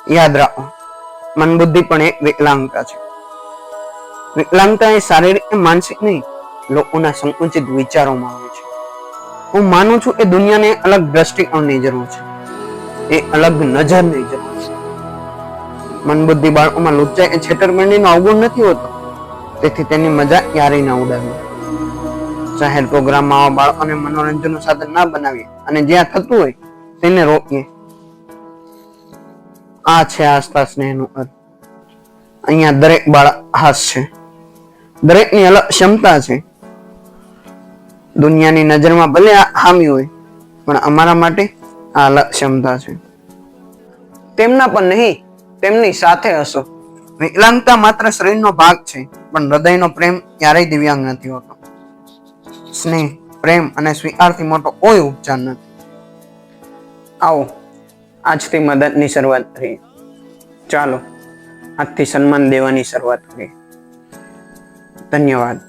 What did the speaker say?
યાદ રાખો, મન બુદ્ધિ પણ એક વિકલાંગતા છે. વિકલાંગતા એ શારીરિક કે માનસિક નહીં, લોકોના સંકુચિત વિચારોમાં આવે છે. હું માનું છું કે દુનિયાને અલગ દ્રષ્ટિકોણની જરૂર છે, એ અલગ નજરની જરૂર છે. મન બુદ્ધિ બાળકોમાં લુચ્ચાઈ કે છેતરપિંડીનો અવગુણ નથી હોતો, તેથી તેની મજા ક્યારેય ના ઉડાડવી. જાહેર પ્રોગ્રામમાં બાળકોને મનોરંજનનું સાધન ના બનાવીએ અને જ્યાં થતું હોય તેને રોકીએ. આ છે આસ્થા સ્નેહનું અર્થ. અહીંયા દરેક બાળક ખાસ છે, દરેકની અલગ ક્ષમતા છે. દુનિયાની નજરમાં ભલે આ ખામી હોય, પણ અમારા માટે આ અલગ ક્ષમતા છે. તેમના પર નહીં, તેમની સાથે હશો. વિકલાંગતા માત્ર શરીરનો ભાગ છે, પણ હૃદયનો પ્રેમ ક્યારેય દિવ્યાંગ નથી હોતો. સ્નેહ, પ્રેમ અને સ્વીકારથી મોટો કોઈ ઉપચાર નથી. આવો આજથી મદદની શરૂઆત કરીએ. ચાલો આજથી સન્માન દેવાની શરૂઆત કરીએ. ધન્યવાદ.